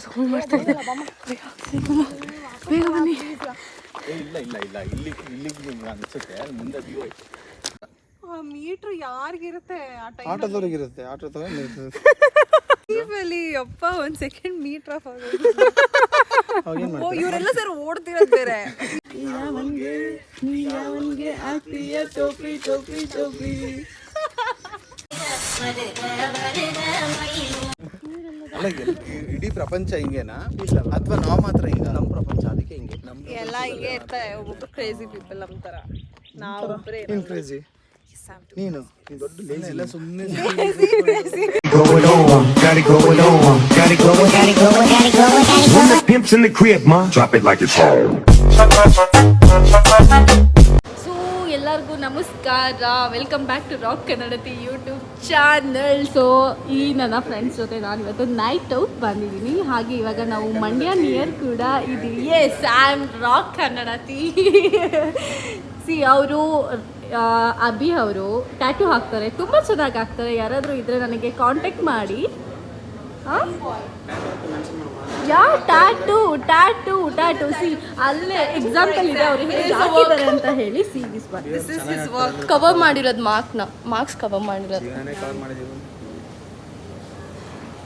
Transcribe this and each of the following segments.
Sound ಮಾಡ್ತಾ ಇದೆ. ಬೇಗ ಬನ್ನಿ. ಮೀಟ್ರ್ ಯಾರಿಗಿರುತ್ತೆ? ಆಟೋದವ್ರಿಗಿರುತ್ತೆ. ಅಪ್ಪ ಒಂದ್ ಸೆಕೆಂಡ್ ಮೀಟ್ರ್ ಆಫ್ ಆಗೋದು. ಇವರೆಲ್ಲ ಸರ್ ಓಡ್ತಿರೋದು ಬೇರೆ. ಇಡೀ ಪ್ರಪಂಚ ಹಿಂಗೇನಾ ಅಥವಾ ನಾವು ಮಾತ್ರ ಹಿಂಗ? ನಮ್ಮ ಪ್ರಪಂಚ ಅದಕ್ಕೆ ಹಿಂಗೆ. ಎಲ್ಲ ಹಿಂಗೆ ಇರ್ತಾರೆ. ಒಬ್ಬೊಬ್ರು ಕ್ರೇಜಿ ಪೀಪಲ್ ನಮ್ಮ ಥರ. ನಾವೊಬ್ಬರೇ ಕ್ರೇಜಿ. ನೀನು ದೊಡ್ಡ ಲೇಜಿ ಎಲ್ಲ ಸುಮ್ಮನೆ pimps in the crib, ma. Drop it like it's home. So ಎಲ್ಲರಿಗೂ ನಮಸ್ಕಾರ. Welcome back to rock Kannadathi YouTube channel. So ಈ ನನ್ನ ಫ್ರೆಂಡ್ಸ್ ಜೊತೆ ನಾನು ಇವತ್ತು ನೈಟ್ ಔಟ್ ಬಂದಿದ್ದೀನಿ. ಹಾಗೆ ಇವಾಗ ನಾವು ಮಂಡ್ಯ ನಿಯರ್ ಕೂಡ ಇದ್ದೀವಿ. Yes I am rock Kannadathi. ಸಿ ಅವರು ಅಭಿ ಅವರು ಟ್ಯಾಟೂ ಹಾಕ್ತಾರೆ, ತುಂಬ ಚೆನ್ನಾಗಿ ಹಾಕ್ತಾರೆ. ಯಾರಾದರೂ ಇದ್ದರೆ ನನಗೆ ಕಾಂಟ್ಯಾಕ್ಟ್ ಮಾಡಿ. ಯಾ ಟ್ಯಾಟೂ ಟ್ಯಾಟೂ ಟ್ಯಾಟೂ ಸಿ ಅಲ್ಲೇ ಎಕ್ಸಾಂಪಲ್ ಇದೆ ಅವ್ರು ಹೇಗೆ ಹಾಕಿದ್ದಾರೆ ಅಂತ ಹೇಳಿ. See this is his work. Cover ಮಾಡಿರೋದು ಮಾರ್ಕ್ಸ್ ಕವರ್ ಮಾಡಿರೋದು.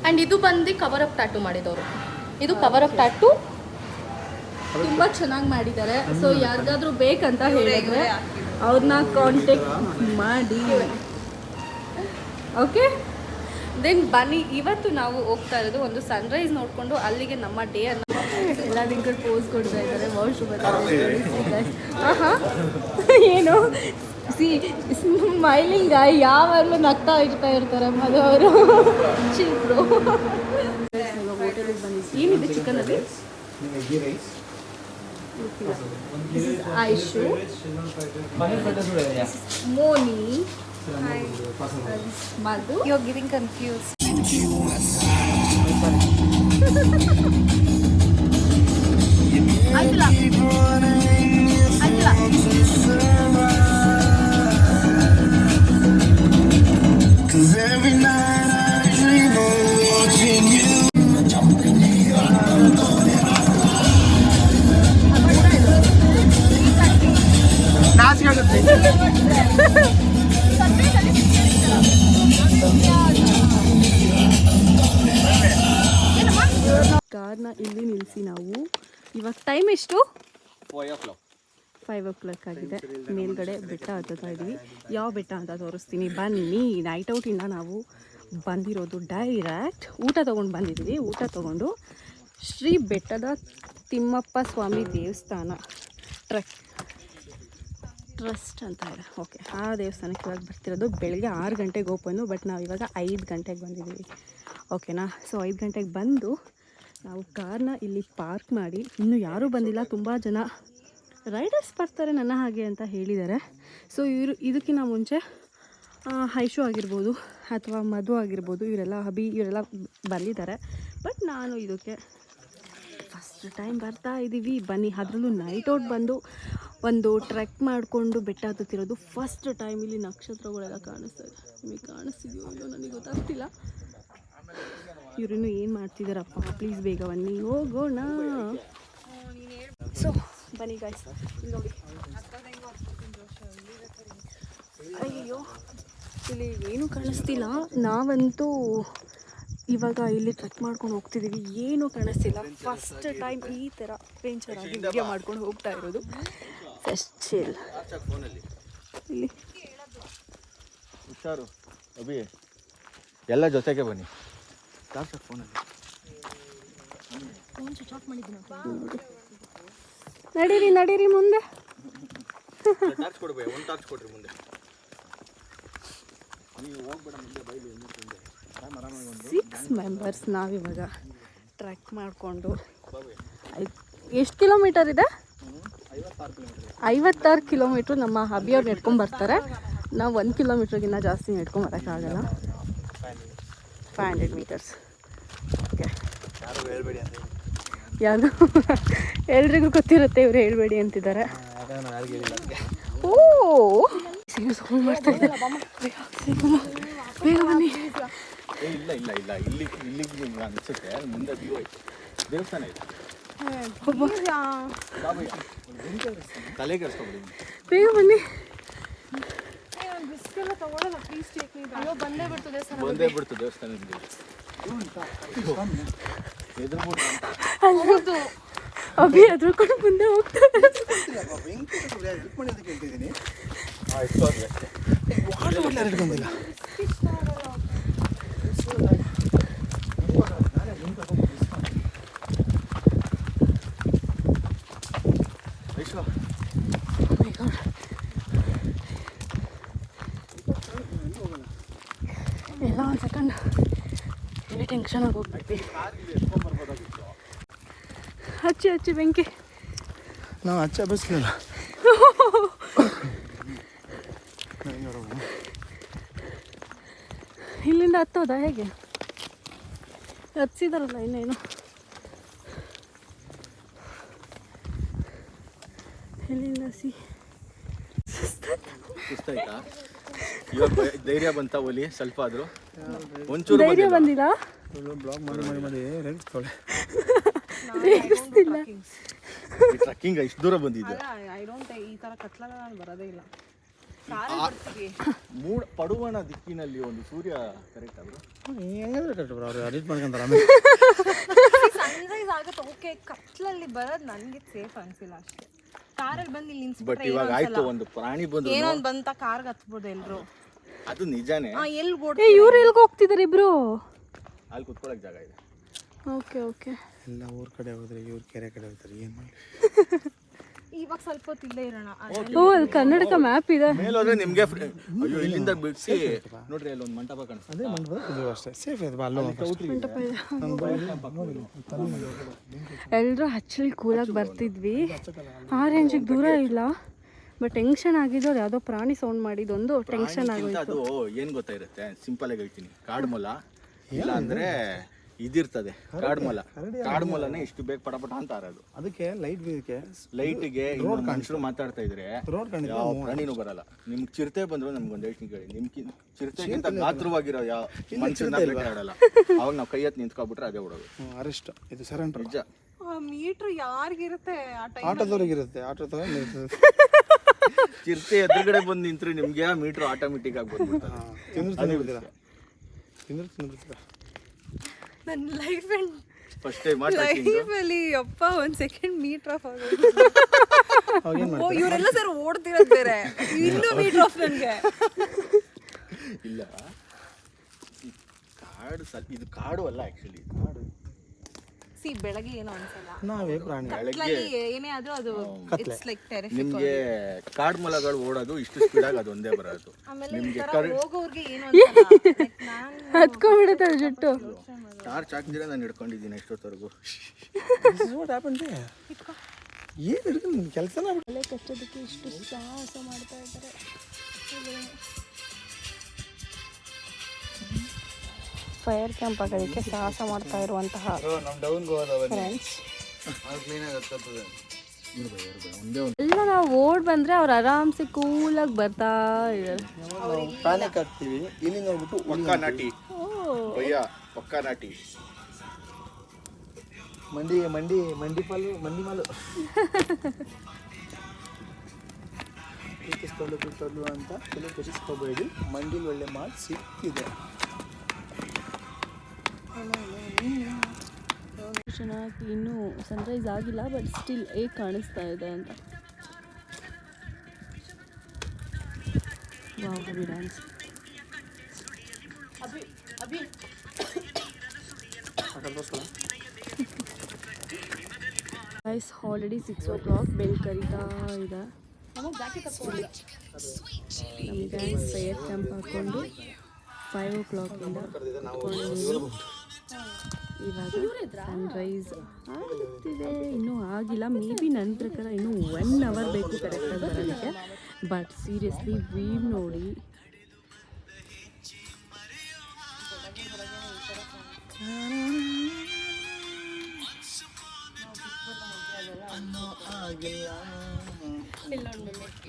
ಆ್ಯಂಡ್ ಇದು ಬಂದು ಕವರ್ ಅಪ್ ಟ್ಯಾಟೂ ಮಾಡಿದವರು. ಇದು ಕವರ್ ಅಪ್ ಟ್ಯಾಟೂ ತುಂಬ ಚೆನ್ನಾಗಿ ಮಾಡಿದ್ದಾರೆ. ಸೊ ಯಾರಿಗಾದ್ರೂ ಬೇಕಂತ ಹೇಳಿದ್ರೆ ಅವ್ರನ್ನ ಕಾಂಟ್ಯಾಕ್ಟ್ ಮಾಡಿ. ಓಕೆ ದೆನ್ ಬನ್ನಿ. ಇವತ್ತು ನಾವು ಹೋಗ್ತಾ ಇರೋದು ಒಂದು ಸನ್ರೈಸ್ ನೋಡಿಕೊಂಡು ಅಲ್ಲಿಗೆ ನಮ್ಮ ಡೇ ಅನ್ನು ಎಲ್ಲ ನಿಂಗಳು ಪೋಸ್ ಕೊಡ್ತಾ ಇದ್ದಾರೆ. ವಾಶ್ರೂಮ್ ಏನು ಸಿ ಸ್ಮೈಲಿಂಗ್ ಯಾವಾಗಲೂ ನಗ್ತಾ ಇರ್ತಾರೆ ಮದು ಅವರು. ಚೀಪ್ರು ಹೋಟೆಲಿಗೆ ಬಂದಿದ್ದು. ಏನಿದೆ ಚಿಕನಲ್ಲಿ? Aishu, Moni, Madhu. You're getting confused. Angela. Every night I dream of watching you. ಕಾರ್ನ ಇಲ್ಲಿ ನಿಲ್ಲಿಸಿ ನಾವು ಇವಾಗ ಟೈಮ್ ಎಷ್ಟು? 5 o'clock ಆಗಿದೆ. ಮೇಲ್ಗಡೆ ಬೆಟ್ಟ ಹತ್ತುತ್ತಾ ಇದ್ದೀವಿ. ಯಾವ ಬೆಟ್ಟ ಅಂತ ತೋರಿಸ್ತೀನಿ ಬನ್ನಿ. ನೈಟ್ ಔಟಿಂದ ನಾವು ಬಂದಿರೋದು ಡೈರೆಕ್ಟ್ ಊಟ ತೊಗೊಂಡು ಬಂದಿದ್ದೀವಿ. ಊಟ ತೊಗೊಂಡು ಶ್ರೀ ಬೆಟ್ಟದ ತಿಮ್ಮಪ್ಪ ಸ್ವಾಮಿ ದೇವಸ್ಥಾನ ಟ್ರಸ್ಟ್ ಅಂತ ಇದೆ. ಓಕೆ, ಆ ದೇವಸ್ಥಾನಕ್ಕೆ ಇವಾಗ ಬರ್ತಿರೋದು. ಬೆಳಗ್ಗೆ 6 ಗಂಟೆಗೆ ಓಪನ್ನು, ಬಟ್ ನಾವು ಇವಾಗ 5 ಗಂಟೆಗೆ ಬಂದಿದ್ದೀವಿ. ಓಕೆನಾ? ಸೊ 5 ಗಂಟೆಗೆ ಬಂದು ನಾವು ಕಾರ್ನ ಇಲ್ಲಿ ಪಾರ್ಕ್ ಮಾಡಿ, ಇನ್ನೂ ಯಾರೂ ಬಂದಿಲ್ಲ, ತುಂಬ ಜನ ರೈಡರ್ಸ್ ಬರ್ತಾರೆ ನನ್ನ ಹಾಗೆ ಅಂತ ಹೇಳಿದ್ದಾರೆ. ಸೊ ಇದಕ್ಕಿಂತ ಮುಂಚೆ ಐಶು ಆಗಿರ್ಬೋದು ಅಥವಾ ಮಧು ಆಗಿರ್ಬೋದು, ಇವರೆಲ್ಲ ಬಂದಿದ್ದಾರೆ. ಬಟ್ ನಾನು ಇದಕ್ಕೆ ಫಸ್ಟ್ ಟೈಮ್ ಬರ್ತಾ ಇದ್ದೀವಿ. ಬನ್ನಿ. ಅದರಲ್ಲೂ ನೈಟ್ ಔಟ್ ಬಂದು ಒಂದು ಟ್ರೆಕ್ ಮಾಡಿಕೊಂಡು ಬೆಟ್ಟ ಹತ್ತುತ್ತಿರೋದು ಫಸ್ಟ್ ಟೈಮ್. ಇಲ್ಲಿ ನಕ್ಷತ್ರಗಳೆಲ್ಲ ಕಾಣಿಸ್ತಾ ಇದೆ. ನಿಮಗೆ ಕಾಣಿಸ್ತಿದೆಯೋ ಇಲ್ಲೋ ನನಗೆ ಗೊತ್ತಾಗ್ತಿಲ್ಲ. ಇವರಿನ್ನು ಏನು ಮಾಡ್ತಿದ್ದಾರಪ್ಪ? ಪ್ಲೀಸ್ ಬೇಗ ಬನ್ನಿ, ಹೋಗೋಣ. ಸೊ ಬನ್ನಿ ಗಾಯ್ಸ್, ಇಲ್ಲಿ ನೋಡಿ. ಅಯ್ಯೋ, ಇಲ್ಲಿ ಏನೂ ಕಾಣಿಸ್ತಿಲ್ಲ. ನಾವಂತೂ ಇವಾಗ ಇಲ್ಲಿ ಟ್ರೆಕ್ ಮಾಡ್ಕೊಂಡು ಹೋಗ್ತಿದ್ದೀವಿ. ಏನೂ ಕಾಣಿಸ್ತಿಲ್ಲ. ಫಸ್ಟ್ ಟೈಮ್ ಈ ಥರ ವೆಂಚರ್ ಆಗಿ ವಿಡಿಯೋ ಮಾಡ್ಕೊಂಡು ಹೋಗ್ತಾ ಇರೋದು. ಫೆಸ್ಟಿಲ್ ಇಲ್ಲಿ ಹುಷಾರು ಅಭಿ, ಎಲ್ಲ ಜೊತೆಗೆ ಬನ್ನಿ. ನಡೀರಿ ಮುಂದೆ. 6 ಮೆಂಬರ್ಸ್ ನಾವಿವಾಗ ಟ್ರೆಕ್ ಮಾಡಿಕೊಂಡು. ಎಷ್ಟು ಕಿಲೋಮೀಟರ್ ಇದೆ? 56 ಕಿಲೋಮೀಟ್ರ್. ನಮ್ಮ ಹಬ್ಬಿಯವ್ರು ನೆಡ್ಕೊಂಡು ಬರ್ತಾರೆ. ನಾವು 1 ಕಿಲೋಮೀಟ್ರಿಗಿನ್ನ ಜಾಸ್ತಿ ನೆಡ್ಕೊಂಡು ಬರೋಕ್ಕಾಗಲ್ಲ. 500 ಮೀಟರ್ಸ್. ಓಕೆ, ಯಾರು ಎಲ್ರಿಗೂ ಗೊತ್ತಿರುತ್ತೆ, ಇವರು ಹೇಳ್ಬೇಡಿ ಅಂತಿದ್ದಾರೆ. ಓ ಸೌಂಡ್ ಮಾಡ್ತಾ ಇದೆ. ಬೇಗ ಬನ್ನಿ. ಇಲ್ಲ ಇಲ್ಲ ಇಲ್ಲ ಇಲ್ಲಿಗೆ ನಿಮ್ಗೆ ಅನಿಸುತ್ತೆ ಅಲ್ಲಿ ಮುಂದೆ ವ್ಯೂ ಐತೆ ದೇವಸ್ಥಾನ ಐತೆ ತಲೆ ಕೆಡಿಸ್ಕೊಬಿಡಿ ಬೇಗ ಬನ್ನಿ. ಬಂದೇ ಬಿಡ್ತು ದೇವಸ್ಥಾನದಲ್ಲಿ ಅಭಿ ಎದ್ರುಕೊಂಡು ಮುಂದೆ ಹೋಗ್ತಾರೆ. ಎಲ್ಲ ಒಂದು ಸೆಕೆಂಡ್ ಇಲ್ಲಿ ಟೆನ್ಷನ್ ಆಗಿ ಹೋಗ್ಬಿಡ್ತೀವಿ. ಹಚ್ಚಿ ಬೆಂಕಿ ನಾವು ಹಚ್ಚ ಬಸ್ಲಿಲ್ಲ. ಇಲ್ಲಿಂದ ಹತ್ತೋದಾ ಹೇಗೆ? ಹತ್ತಿದಾರಲ್ಲ ಇನ್ನೇನು. ಇಲ್ಲಿಂದ ಸುಸ್ತಾಯ್ತಾ? ಇವಾಗ ಧೈರ್ಯ ಬಂತ ಒಲಿ ಸ್ವಲ್ಪ ಆದ್ರೂ ಒಂಚೂರು ಧೈರ್ಯ ಬಂದಿಲ್ಲ. ಬ್ಲಾಗ್ ಮಾಡಿ ಟ್ರಕ್ಕಿಂಗ್ ಇಷ್ಟು ದೂರ ಬಂದಿದ್ದೆ. ಈ ತರ ಕತ್ಲಲ್ಲ ನಾನು ಬರೋದೇ ಇಲ್ಲ. ಪಡುವಣ ದಿಕ್ಕಿನಲ್ಲಿ ಒಂದು ಸೂರ್ಯ ಕರೆಕ್ಟ್ ಆದ್ರು ಸನ್ರೈಸ್ ಆಗುತ್ತೆ ಓಕೆ, ಕತ್ಲಲ್ಲಿ ಬರೋದು ನನಗೆ ಸೇಫ್ ಅನ್ಸಿಲ್ಲ ಅಷ್ಟೇ. ಕಾರಲ್ಲಿ ಬಂದು ಇಲ್ಲಿ ಬಟ್ ಇವಾಗ ಆಯ್ತು ಒಂದು ಪ್ರಾಣಿ ಬಂದು ಏನೋ ಒಂದು ಬಂತ ಕಾರ್ಗೆ ಹತ್ಬೋದು ಎಲ್ರು. ಅದು ನಿಜಾನೇ. ಎಲ್ಲಿ ಇವ್ರು ಎಲ್ಗೆ ಹೋಗ್ತಿದ್ದಾರೆ ಇಬ್ರು? ಅಲ್ಲಿ ಕುತ್ಕೊಳಕ್ ಜಾಗ ಇದೆ. ಓಕೆ ಎಲ್ಲ ಊರ್ ಕಡೆ ಹೋದ್ರೆ ಇವ್ರ ಕೆರೆ ಕಡೆ ಹೋಗ್ತಾರೆ. ಏನ್ ಮಾಡಿ ಇವಾಗ ಸ್ವಲ್ಪ ಹೊತ್ತು ಇಲ್ಲೇ ಇರೋಣ. ಓ ಅಲ್ಲಿ ಕರ್ನಾಟಕ ಮ್ಯಾಪ್ ಇದೆ. ಮೇಲೆ ಹೋದ್ರೆ ನಿಮ್ಗೆ ಅಯ್ಯೋ ಇಲ್ಲಿಂದ ಬಿಡಿಸಿ ನೋಡ್ರಿ ಅಲ್ಲಿ ಒಂದು ಮಂಟಪ ಕಾಣಿಸ್ತದೆ. ಅದೇ ಮಂಟಪ ಇದು ಅಷ್ಟೇ ಸೇಫ್ ಇದೆ. ಮಂಟಪ ಇದೆ. ಎಲ್ಲರೂ ಹಚ್ಚಲಿ ಕೂಲಾಗಿ ಬರ್ತಿದ್ವಿ. ಆ ರೇಂಜಿಗೆ ದೂರ ಇಲ್ಲ. ಬಟ್ ಟೆನ್ಷನ್ ಆಗಿದ್ದು ಯಾವುದೋ ಪ್ರಾಣಿ ಸೌಂಡ್ ಮಾಡಿದೊಂದು ಟೆನ್ಷನ್ ಆಗೋಯ್ತು. ಅದು ಏನ್ ಗೊತ್ತಾಗಿರುತ್ತೆ, ಸಿಂಪಲ್ ಆಗಿ ಹೇಳ್ತೀನಿ. ಕಾಡ್ಮೊಲ ಇಲ್ಲ ಅಂದ್ರೆ ಇದಿರ್ತದೆ ಕಾಡ್ಮೊಲನೇ ಇಷ್ಟು ಬೇಗ ಪಟಪಟ ಅಂತ ಆರೋದು. ಅದಕ್ಕೆ ಲೈಟ್ಗೆ ಮನುಷ್ಯರು ಮಾತಾಡ್ತಾ ಇದ್ರೆ ಯಾವ ಪ್ರಾಣಿನೂ ಬರಲ್ಲ. ನಿಮ್ಗೆ ಚಿರತೆ ಬಂದ್ರು ನಮ್ಗೊಂದು ಹೇಳ್ತೀನಿ ಕೇಳಿ, ಚಿರತೆಗಿಂತ ಗಾತ್ರವಾಗಿರೋ ಯಾವ ಮನುಷ್ಯನ ಆಡಲ್ಲ. ಅವಾಗ ನಾವು ಕೈ ಎತ್ತಿ ನಿಂತ್ಕೊಬಿಟ್ರೆ ಅದೇ ಹೊಡೋದು. ಅರೆಸ್ಟ್ ಇದು ಸರೆಂಡರ್. ನಿಜ. ಮೀಟ್ರ್ ಯಾರಿಗಿರುತ್ತೆ? ಆಟೋದವ್ರಿಗಿರುತ್ತೆ. ಚಿರತೆ ಎದುರುಗಡೆ ಬಂದು ನಿಂತ್ರೆ ನಿಮ್ಗೆ ಮೀಟರ್ ಆಟೋಮೆಟಿಕ್ ಆಗಿ ಬಂದ್ಬಿಡ್ತಾರೆ. ನನ್ನ ಲೈಫ್ ಫಸ್ಟ್ ಟೈಮ್ ಲೈಫಲ್ಲಿ ಅಪ್ಪ ಒಂದು ಸೆಕೆಂಡ್ ಮೀಟರ್ ಆಫ್ ಆಗೋದು. ಇವರೆಲ್ಲ ಸರ್ ಓಡ್ತಿರೋದು ಬೇರೆ, ಇನ್ನೂ ಮೀಟರ್ ಆಫ್ ನನಗೆ. ಇಲ್ಲ ಕಾಡು ಇದು ಕಾಡು ಅಲ್ಲ ಆಕ್ಚುಲಿ. ಬೆಳಗ್ಗೆ ಏನೋ ಅನ್ಸಲ್ಲ. ನಾವೇ ಪ್ರಾಣಿ. ಏನೇ ಆದ್ರೂ ಅದು ಇಟ್ಸ್ ಲೈಕ್ ಟೆರಿಫಿಕ್. ನಿಮ್ಗೆ ಕಾಡು ಮೊಲಗಳು ಓಡೋದು ಇಷ್ಟು ಸ್ಪೀಡ್ ಆಗಿ ಅದೊಂದೇ ಬರೋದು. ನಿಮ್ಗೆ ಹೋಗೋರ್ಗೆ ಏನು ಅನ್ಸಲ್ಲ. ಹತ್ಕೊಂಡ್ಬಿಡುತ್ತೆ ಜುಟ್ಟು. ಟಾರ್ಚ್ ಹಾಕಿದ್ರೆ ನಾನು ಹಿಡ್ಕೊಂಡಿದ್ದೀನಿ ಎಷ್ಟೊತ್ತವರೆಗೂ. ಏನು ಹಿಡ್ಕೊಂಡು ಕೆಲಸ ಕಚ್ಚೋದಕ್ಕೆ ಇಷ್ಟು ಸಾಹಸ ಮಾಡ್ತಾ ಇದ್ದಾರೆ. ಫೈರ್ ಕ್ಯಾಂಪ್ ಆಗೋದಕ್ಕೆ ಸಾಹಸ ಮಾಡ್ತಾ ಇರುವಂತಹ ಫ್ರೆಂಡ್ಸ್ ಎಲ್ಲ ನಾವು ಓಡ್ ಬಂದ್ರೆ ಅವ್ರು ಆರಾಮ್ಸೆ ಕೂಲಾಗಿ ಬರ್ತಾ ಇದ್ದಾರೆ. ಪ್ಯಾನಿಕ್ ಆಗ್ತೀವಿ. ಇಲ್ಲಿ ನೋಡ್ಬಿಟ್ಟು ಪಕ್ಕಾ ನಾಟಿ ಭಯ್ಯ, ಪಕ್ಕಾ ನಾಟಿ. ಮಂಡಿ ಮಾಲು ಪ್ರೀತಿಸ್ಕೊಳ್ಳು ಅಂತ ಕೆಲವು ತೆಗೆಸ್ಕೋಬೇಡಿ. ಮಂಡಿಲಿ ಒಳ್ಳೆ ಮಾಲ್ ಸಿಕ್ಕಿದೆ. ಚೆನ್ನಾಗಿ ಇನ್ನೂ ಸನ್ರೈಸ್ ಆಗಿಲ್ಲ, ಬಟ್ ಸ್ಟಿಲ್ ಹೇಗೆ ಕಾಣಿಸ್ತಾ ಇದೆ ಅಂತ. Dance guys already 6 o'clock. Bell ಕರೀತಾ ಇದೆ. ನಮ್ಮ ಗ್ಯಾಂಗ್ ಫೈರ್ ಕ್ಯಾಂಪ್ ಹಾಕ್ಕೊಂಡು 5 o'clock ಇಂದ ಇವಾಗ ಸನ್ರೈಸ್ ಆಗ್ತಿದೆ. ಇನ್ನೂ ಆಗಿಲ್ಲ. ಮೇ ಬಿ ನನ್ನ ಪ್ರಕಾರ ಇನ್ನೂ 1 hour ಬೇಕು ಕರೆಕ್ಟಾಗಿ ಬರೋದಕ್ಕೆ. ಬಟ್ ಸೀರಿಯಸ್ಲಿ ವೀವ್ ನೋಡಿ.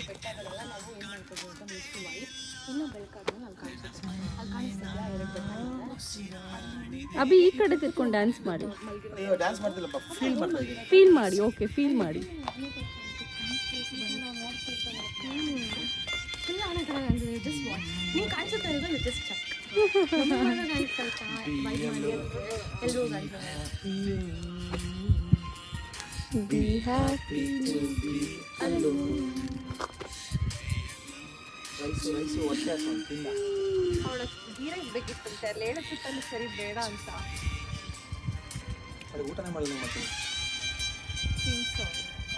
ಬೆಟ್ಟಗಳೆಲ್ಲ ನಾವು ಏನು ಮಾಡ್ಕೋಬೋದು ಅಂತ ಮಿಕ್ಸ್ ಮಾಡಿ ಇನ್ನೂ ಬೆಳಕಾದ್ಮೇಲೆ ಅಲ್ಲಿ ಕಾಣಿಸುತ್ತೆ. ಅಲ್ಲಿ ಕಾಣಿಸ್ತಿಲ್ಲ 2 ಬೆಟ್ಟ. ಅಭಿ ಈ ಕಡೆ ತಿರ್ಕೊಂಡು ಡ್ಯಾನ್ಸ್ ಮಾಡಿ. ಡ್ಯಾನ್ಸ್ ಮಾಡ್ತಿಲ್ಲಪ್ಪ, ಫೀಲ್ ಮಾಡ್ತಾ ಇದ್ದೀನಿ. ಫೀಲ್ ಮಾಡಿ. ಓಕೆ, ಫೀಲ್ ಮಾಡಿ. Be happy to be alone. Rice ಹೊಟ್ಟೆ ಹಸ್ವು ತಿಂದ. ಅವಳ ಗೀರೈಸ್ ಬೇಕಿತ್ತಂತೆ, ಅಲ್ಲಿ ಹೇಳಕ್ಕಿತ್ತಲ್ಲಿ ಸರಿ ಬೇಡ ಅಂತ. ಅದು ಊಟನೇ ಮಾಡಿಲ್ಲ ಮತ್ತೆ.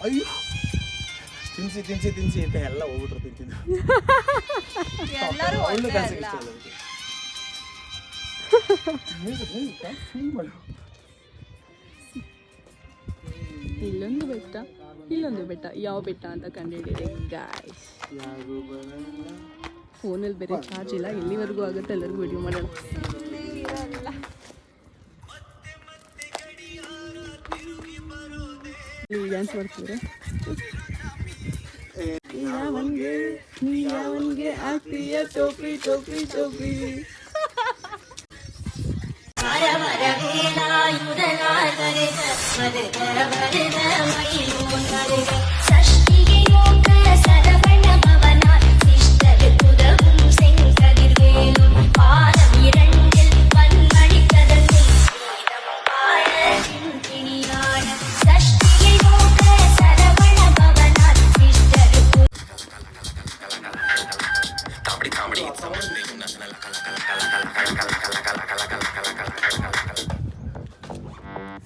ಅಯ್ಯೋ, ತಿನ್ಸಿ ಅಂತ ಎಲ್ಲ ಹೋಗ್ಬಿಟ್ರು ತಿಂತಿದ್ದು. ಎಲ್ಲರೂ ಒಳ್ಳೆ ಒಂದೇ ಕಾಸಿಗೆ ಅಲ್ಲ. ಇಷ್ಟ ಇಲ್ಲ ಅದಕ್ಕೆ. ಫೀಲ್ ಮಾಡು. ಇಲ್ಲೊಂದು ಬೆಟ್ಟ, ಇಲ್ಲೊಂದು ಬೆಟ್ಟ. ಯಾವ ಬೆಟ್ಟ ಅಂತ ಕಂಡುಹಿಡಿಯಿರಿ ಗಾಯ್ಸ್. ಯಾರು ಬರಲ್ಲ. ಫೋನಲ್ಲಿ ಬೇರೆ ಚಾರ್ಜ್ ಇಲ್ಲ. ಎಲ್ಲಿವರೆಗೂ ಆಗುತ್ತೆ ಎಲ್ಲರಿಗೂ ವಿಡಿಯೋ ಮಾಡೋಣ. ಡ್ಯಾನ್ಸ್ ಮಾಡ್ತಿದ್ರೆ ಯಾವನ್ಗೆ ಆಗ್ತೀಯ ಟೋಪಿ ಟೋಪಿ ಟೋಪಿ.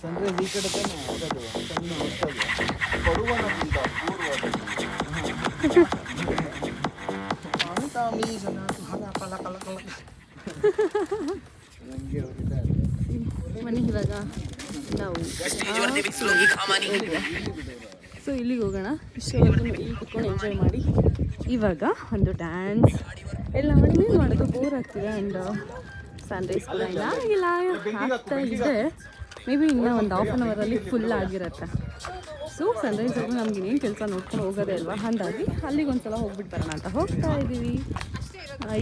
ಸನ್ರೈಸ್ ಈ ಕಡೆ ತಾನೆ ಆಗೋದು, ಸಣ್ಣ ಹೊಸದು ಪಡುವನದಿಂದ ಮನೆ ಇವಾಗ ನಾವು ಸೊ ಇಲ್ಲಿಗೆ ಹೋಗೋಣ. ಇಷ್ಟವರೆಗೂ ಇಲ್ಲಿ ಕುತ್ಕೊಂಡು ಎಂಜಾಯ್ ಮಾಡಿ ಇವಾಗ ಒಂದು ಡ್ಯಾನ್ಸ್ ಎಲ್ಲ ಮಾಡಿ ಏನು ಮಾಡೋದು, ಬೋರ್ ಆಗ್ತಿದೆ. ಆ್ಯಂಡ್ ಸನ್ರೈಸ್ ಕೂಡ ಇಲ್ಲ ಆಗಿಲ್ಲ ಆಗ್ತಾ ಇದೆ. ಮೇ ಬಿ ಇನ್ನೂ ಒಂದು ಹಾಫ್ ಆನ್ ಅವರಲ್ಲಿ ಫುಲ್ ಆಗಿರುತ್ತೆ. ಸೊ ಸನ್ರೈಸ್ ಹೋಗಿ ನಮ್ಗೆ ಇನ್ನೇನು ಕೆಲಸ ನೋಡ್ಕೊಂಡು ಹೋಗೋದೇ ಅಲ್ವಾ, ಹಾಗಾಗಿ ಅಲ್ಲಿಗೆ ಒಂದ್ಸಲ ಹೋಗ್ಬಿಟ್ಟು ಬರೋಣ ಅಂತ ಹೋಗ್ತಾ ಇದ್ದೀವಿ.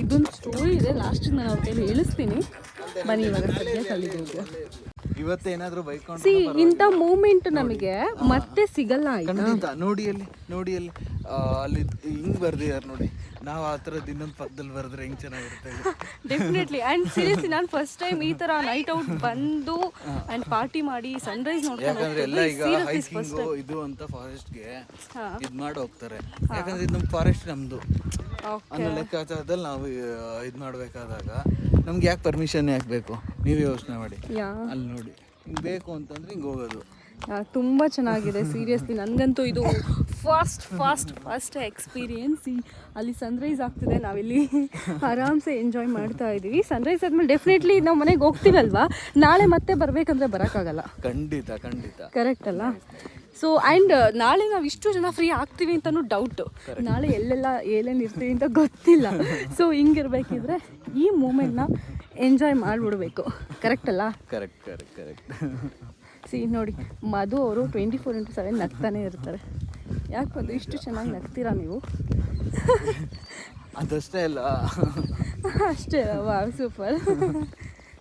ಇದೊಂದು ಸ್ಟೋರಿ ಇದೆ, ಲಾಸ್ಟಿಗೆ ನಾನು ಅವ್ರ ಕೈಲಿ ಹೇಳಿಸ್ತೀನಿ. ಬನ್ನಿ ಇವಾಗ ಸದ್ಯಕ್ಕೆ ಅಲ್ಲಿಗೆ ಹೋಗುವ. ಇವತ್ತೇನಾದ್ರೂ ಬೈಕೊಂಡು ಸಿ ಇಂಥ ಮೂಮೆಂಟ್ ನಮಗೆ ಮತ್ತೆ ಸಿಗಲ್ಲ. ಖಂಡಿತ. ನೋಡಿ ಅಲ್ಲಿ ಅಲ್ಲಿ ಹಿಂಗ್ ಬರ್ದಿದಾರೆ ನೋಡಿ. ನಾವು ಆ ಥರದ್ದು ಇನ್ನೊಂದು ಪಕ್ಕದಲ್ಲಿ ಬರೆದ್ರೆ ಹೆಂಗ್ ಚೆನ್ನಾಗಿರುತ್ತೆ. ಡೆಫಿನೆಟ್ಲಿ. ಆ್ಯಂಡ್ ಸೀರಿಯಸ್ಲಿ ನಾನು ಫಸ್ಟ್ ಟೈಮ್ ಈ ಥರ ನೈಟ್ ಔಟ್ ಬಂದು ಆ್ಯಂಡ್ ಪಾರ್ಟಿ ಮಾಡಿ ಸನ್ರೈಸ್ ಯಾಕಂದ್ರೆ ಎಲ್ಲ ಈಗ ಹೈಕಿಂಗು ಇದು ಅಂತ ಫಾರೆಸ್ಟ್ಗೆ ಇದು ಮಾಡಿ ಹೋಗ್ತಾರೆ. ಯಾಕಂದ್ರೆ ಇದು ನಮ್ಮ ಫಾರೆಸ್ಟ್ ನಮ್ದು ಅನ್ನೋ ಲೆಕ್ಕಾಚಾರದಲ್ಲಿ ನಾವು ಇದು ಮಾಡಬೇಕಾದಾಗ ನಮ್ಗೆ ಯಾಕೆ ಪರ್ಮಿಷನ್ ಯಾಕೆ ಬೇಕು, ನೀವೇ ಯೋಚನೆ ಮಾಡಿ. ಅಲ್ಲಿ ನೋಡಿ ಹಿಂಗೆ ಬೇಕು ಅಂತಂದ್ರೆ ಹಿಂಗೆ ಹೋಗೋದು. ತುಂಬ ಚೆನ್ನಾಗಿದೆ ಸೀರಿಯಸ್ಲಿ. ನನಗಂತೂ ಇದು ಫಸ್ಟ್ ಎಕ್ಸ್ಪೀರಿಯನ್ಸ್. ಅಲ್ಲಿ ಸನ್ರೈಸ್ ಆಗ್ತಿದೆ, ನಾವಿಲ್ಲಿ ಆರಾಮ್ಸೆ ಎಂಜಾಯ್ ಮಾಡ್ತಾ ಇದ್ದೀವಿ. ಸನ್ರೈಸ್ ಆದಮೇಲೆ ಡೆಫಿನೆಟ್ಲಿ ನಾವು ಮನೆಗೆ ಹೋಗ್ತೀವಲ್ವಾ, ನಾಳೆ ಮತ್ತೆ ಬರಬೇಕಂದ್ರೆ ಬರೋಕ್ಕಾಗಲ್ಲ. ಖಂಡಿತ ಕರೆಕ್ಟ್ ಅಲ್ಲ? ಸೊ ಆ್ಯಂಡ್ ನಾಳೆ ನಾವು ಇಷ್ಟು ಜನ ಫ್ರೀ ಆಗ್ತೀವಿ ಅಂತಲೂ ಡೌಟು. ನಾಳೆ ಏನೇನು ಇರ್ತೀವಿ ಅಂತ ಗೊತ್ತಿಲ್ಲ. ಸೊ ಹಿಂಗಿರ್ಬೇಕಿದ್ರೆ ಈ ಮೂಮೆಂಟ್ನ ಎಂಜಾಯ್ ಮಾಡಿಬಿಡ್ಬೇಕು. ಕರೆಕ್ಟ್ ಅಲ್ಲ? ಕರೆಕ್ಟ್ ಸಿ ನೋಡಿ, ಮಧು ಅವರು 24/7 ನಗ್ತಾನೆ ಇರ್ತಾರೆ. ಯಾಕೆ ಅದು ಇಷ್ಟು ಚೆನ್ನಾಗಿ ನಗ್ತೀರಾ ನೀವು? ಅದಷ್ಟೇ ಅಲ್ಲ, ಅಷ್ಟೇ. ವಾ ಸೂಪರ್.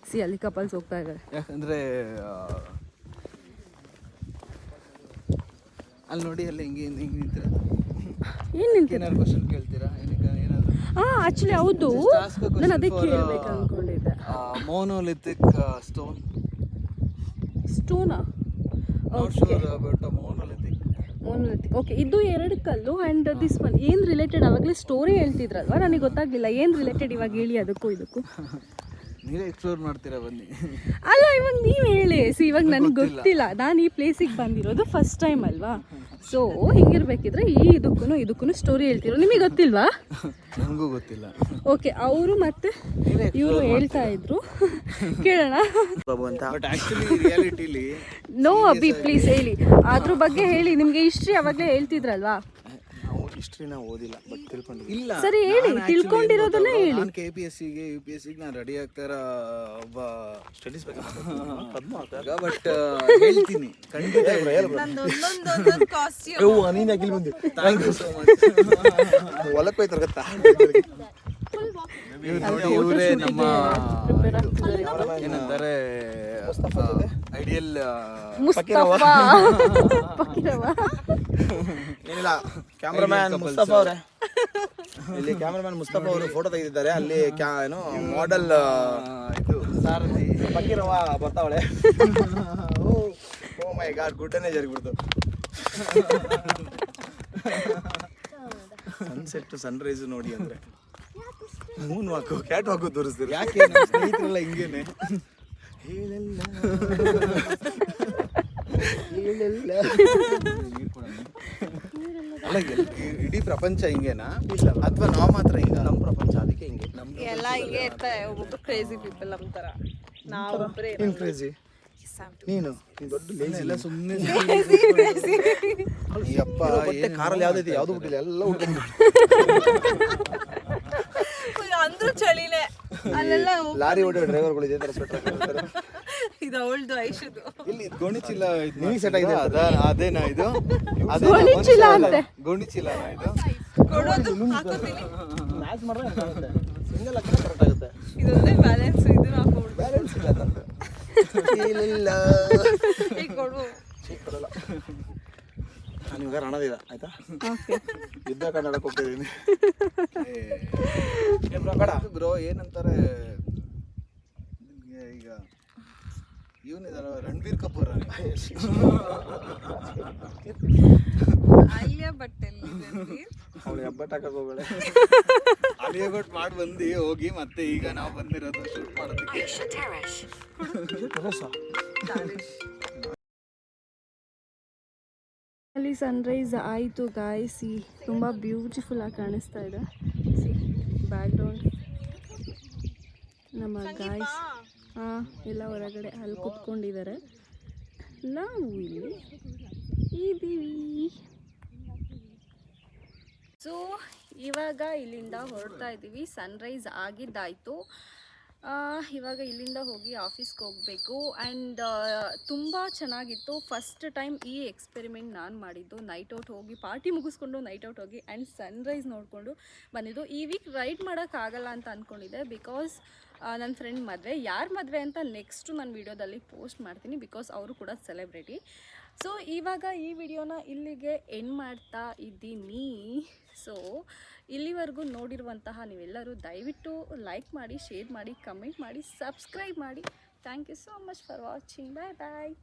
ಸಿ ಅಲ್ಲಿ ಕಪಲ್ಸ್ ಹೋಗ್ತಾ ಇದ್ದಾರೆ. ಯಾಕಂದರೆ ಅಲ್ಲಿ ನೋಡಿ ಅಲ್ಲಿ ಹಿಂಗೆ ನಿಂತಿರ. ಏನು ನಿಂತ? ಏನಾದ್ರು ಕ್ವಶನ್ ಕೇಳ್ತೀರಾ? ಏನಾದ್ರು ಆ್ಯಕ್ಚುಲಿ ಹೌದು, ನಾನು ಅದೇ ಕೇಳಬೇಕು ಅಂದ್ಕೊಂಡಿದ್ದೆ. ಮೋನೋಲಿಥಿಕ್ ಸ್ಟೋನಾ? ಮೋನೋಲಿಥಿಕ್. ಓಕೆ, ಇದು 2 ಕಲ್ಲು ಆ್ಯಂಡ್ ದಿಸ್ ಒನ್ ಏನು ರಿಲೇಟೆಡ್? ಅವಾಗಲೇ ಸ್ಟೋರಿ ಹೇಳ್ತಿದ್ರಲ್ವಾ, ನನಗೆ ಗೊತ್ತಾಗಲಿಲ್ಲ ಏನು ರಿಲೇಟೆಡ್. ಇವಾಗ ಹೇಳಿ ಅದಕ್ಕೂ ಇದಕ್ಕೂ. ನೀವೇ ಎಕ್ಸ್ಪ್ಲೋರ್ ಮಾಡ್ತೀರಾ, ಬನ್ನಿ. ಅಲ್ಲ, ಇವಾಗ ನೀವು ಹೇಳಿ. ಸಿ ಇವಾಗ ನನಗೆ ಗೊತ್ತಿಲ್ಲ, ನಾನು ಈ ಪ್ಲೇಸಿಗೆ ಬಂದಿರೋದು ಫಸ್ಟ್ ಟೈಮ್ ಅಲ್ವಾ. ಸೊ ಹಿಂಗಿರ್ಬೇಕಿದ್ರೆ ಇದಕ್ಕೂ ಸ್ಟೋರಿ ಹೇಳ್ತಿರೋ. ನಿಮಗೆ ಗೊತ್ತಿಲ್ವಾ? ನನಗೂ ಗೊತ್ತಿಲ್ಲ. ಓಕೆ, ಅವರು ಮತ್ತೆ ಇವರು ಹೇಳ್ತಾ ಇದ್ರು, ಕೇಳೋಣ. ಬಟ್ ಆ್ಯಕ್ಚುಲಿ ರಿಯಾಲಿಟಿಲಿ ನೋ ಅಭಿ, ಪ್ಲೀಸ್ ಹೇಳಿ ಅದ್ರ ಬಗ್ಗೆ ಹೇಳಿ. ನಿಮಗೆ ಹಿಸ್ಟ್ರಿ ಅವಾಗಲೇ ಹೇಳ್ತಿದ್ರಲ್ವಾ? ನಾವು ಹಿಸ್ಟ್ರಿನ ಓದಿಲ್ಲ, ಬಟ್ ತಿಳ್ಕೊಂಡಿಲ್ಲ. ಇಲ್ಲ, ಸರಿ ಹೇಳಿ, ತಿಳ್ಕೊಂಡಿರೋದನ್ನೇ ಹೇಳಿ. ನಾನು KPSCಗೆ UPSCಗೆ ನಾನು ರೆಡಿ ಆಗ್ತಾರ ಒಬ್ಬ ಸ್ಟಡೀಸ್ ಬೇಕಾಗ, ಬಟ್ ಹೇಳ್ತೀನಿ ಖಂಡಿತ. ಒಂದೊಂದು ಕಾಸ್ಟ್ಯೂಮ್ ನೀನು ಆಗಿಲ್ ಬಂದು ಥ್ಯಾಂಕ್ ಯು ಸೋ ಮಚ್. ಹೊಲಕ್ಕೆ ಹೋಯ್ತಾರೆ ಗೊತ್ತಾ? ಇವ್ರು ನೋಡಿ ಇವರೇ ನಮ್ಮ ಏನಂತಾರೆ ಐಡಿಯಲ್ ಮುಸ್ತಫಾ ಪಕ್ಕಿರವ. ಏನಿಲ್ಲ, ಕ್ಯಾಮ್ರಾಮ್ಯಾನ್ ಮುಸ್ತಫಾ ಅವರೇ, ಇಲ್ಲಿ ಕ್ಯಾಮ್ರಾಮ್ಯಾನ್ ಮುಸ್ತಫಾ ಅವರು ಫೋಟೋ ತೆಗೆದಿದ್ದಾರೆ. ಅಲ್ಲಿ ಏನು ಮಾಡೆಲ್ ಇದು ಸಾರಥಿ ಪಕ್ಕಿರವ ಬರ್ತಾವಳೆ. ಓ ಮೈ ಗಾಡ್, ಗುಡ್ಡನೇ ಜರುಗಿಬಿಡ್ತು. ಸನ್ಸೆಟ್ ಸನ್ರೈಸ್ ನೋಡಿ ಅಂದ್ರೆ ಮೂನ್ ವಾಕು ಕ್ಯಾಟ್ ವಾಕು ತೋರಿಸ್ತೀರಿ. ಯಾಕೆ ನಮ್ಮ ಸ್ನೇಹಿತರೆಲ್ಲ ಹಿಂಗೇನೆ ಅಲ್ಲ ಇಡೀ ಪ್ರಪಂಚ ಹಿಂಗೇನಾ ಅಥವಾ ನಾವು ಮಾತ್ರ ಹಿಂಗ? ನಮ್ಮ ಪ್ರಪಂಚ ಅದಕ್ಕೆ ಹಿಂಗೆ. ಎಲ್ಲ ಹಿಂಗೆ ಇರ್ತಾರೆ, ಒಬ್ಬೊಬ್ರು ಕ್ರೇಜಿ ಪೀಪಲ್ ನಮ್ಮ ಥರ. ನಾವೊಬ್ಬರೇ ಏನ್ ಕ್ರೇಜಿ ನೀನು, ದೊಡ್ಡ ಲೇಜಿ ಎಲ್ಲ ಸುಮ್ಮನೆ ಅಪ್ಪ ಕಾರಲ್ಲಿ ಯಾವ್ದೈತಿ ಯಾವ್ದು ಬಿಟ್ಟಿಲ್ಲ, ಎಲ್ಲ ಉಳ್ಕೊಂಡು ಅಂದ್ರೂ ಚಳಿನೇ ಅಲ್ಲೆಲ್ಲ. ಲಾರಿ ಓಡೋ ಡ್ರೈವರ್ಗಳು ಇದೇ ತರ ಸ್ವೆಟರ್ ಹಾಕಿರ್ತಾರೆ. ಇದು ಅವಳ್ದು ಐಶುದು. ಇಲ್ಲಿ ಗೋಣಿಚೀಲ ನಿನಗೆ ಸೆಟ್ ಆಗಿದೆ ಅದೇನಾ ಇದು? ಗೋಣಿಚೀಲ ಅಂತೆ. ಗೋಣಿಚೀಲನಾ ಇದು? ಕೊಡೋದು ಹಾಕೋತೀನಿ. ಮ್ಯಾಚ್ ಮಾಡಿದ್ರೆ ಸಿಂಗಲ್ ಹಾಕಿದ್ರೆ ಕರೆಕ್ಟ್ ಆಗುತ್ತೆ. ಇದೊಂದೇ ಬ್ಯಾಲೆನ್ಸ್. ಇದನ್ನ ಹಾಕೋಬಿಡು. ಬ್ಯಾಲೆನ್ಸ್ ಇಲ್ಲ ನಂದು. ಇಲ್ಲ ಈಗ ಕೊಡು. ಕೊಡಲ್ಲ. ನಾನು ಇವಾಗ ರಣದಿಲ್ಲ ಆಯ್ತಾ, ಓಕೆ ಯುದ್ಧ ಕನ್ನಡಕ್ಕೆ ಹೋಗ್ತಿದ್ದೀನಿ. ಬ್ರೋ ಏನಂತಾರೆ ಈಗ ಇವನಿದಾರ ರಣಬೀರ್ ಕಪೂರ್ ಆಲಿಯಾ ಭಟ್ ಎಲ್ಲಿದೆ? ಅವಳು ಹೆಬ್ಬಟ್ಟು ಹಾಕಕ್ಕೆ ಹೋಗಳೆ. ಅಲಿಯಾ ಭಟ್ ಮಾಡಿ ಬಂದು ಹೋಗಿ ಮತ್ತೆ ಈಗ ನಾವು ಬಂದಿರೋದು ಶೂಟ್ ಮಾಡೋದಕ್ಕೆ. ಅಲ್ಲಿ ಸನ್ರೈಸ್ ಆಯಿತು ಗಾಯ್ಸ್. ತುಂಬ ಬ್ಯೂಟಿಫುಲ್ ಆಗಿ ಕಾಣಿಸ್ತಾ ಇದೆ. ಸಿ ಬ್ಯಾಕ್ಗ್ರೌಂಡ್ ನಮ್ಮ ಗಾಯ್ಸ್ ಎಲ್ಲ ಹೊರಗಡೆ ಅಲ್ಲಿ ಕುತ್ಕೊಂಡಿದ್ದಾರೆ. ನಾವು ಇಲ್ಲಿ ಇದ್ದೀವಿ. ಸೊ ಇವಾಗ ಇಲ್ಲಿಂದ ಹೊರಡ್ತಾ ಇದ್ದೀವಿ. ಸನ್ರೈಸ್ ಆಗಿದ್ದಾಯಿತು. ಇವಾಗ ಇಲ್ಲಿಂದ ಹೋಗಿ ಆಫೀಸ್ಗೆ ಹೋಗಬೇಕು. ಆ್ಯಂಡ್ ತುಂಬ ಚೆನ್ನಾಗಿತ್ತು. ಫಸ್ಟ್ ಟೈಮ್ ಈ ಎಕ್ಸ್ಪೆರಿಮೆಂಟ್ ನಾನು ಮಾಡಿದ್ದು. ನೈಟ್ ಔಟ್ ಹೋಗಿ ಪಾರ್ಟಿ ಮುಗಿಸ್ಕೊಂಡು ನೈಟ್ ಔಟ್ ಹೋಗಿ ಆ್ಯಂಡ್ ಸನ್ರೈಸ್ ನೋಡಿಕೊಂಡು ಬಂದಿದ್ದು. ಈ ವೀಕ್ ರೈಡ್ ಮಾಡೋಕ್ಕಾಗಲ್ಲ ಅಂತ ಅಂದ್ಕೊಂಡಿದ್ದೆ, ಬಿಕಾಸ್ ನನ್ನ ಫ್ರೆಂಡ್ ಮದುವೆ. ಯಾರ ಮದುವೆ ಅಂತ ನೆಕ್ಸ್ಟು ನಾನು ವೀಡಿಯೋದಲ್ಲಿ ಪೋಸ್ಟ್ ಮಾಡ್ತೀನಿ, ಬಿಕಾಸ್ ಅವರು ಕೂಡ ಸೆಲೆಬ್ರಿಟಿ. ಸೊ ಇವಾಗ ಈ ವಿಡಿಯೋನ ಇಲ್ಲಿಗೆ ಎಂಡ್ ಮಾಡ್ತಾ ಇದ್ದೀನಿ. ಸೊ ಇಲ್ಲಿವರೆಗೂ ನೋಡಿರುವಂತಹ ನೀವೆಲ್ಲರೂ ದಯವಿಟ್ಟು ಲೈಕ್ ಮಾಡಿ, ಶೇರ್ ಮಾಡಿ, ಕಮೆಂಟ್ ಮಾಡಿ, ಸಬ್ಸ್ಕ್ರೈಬ್ ಮಾಡಿ. Thank you so much for watching. Bye bye.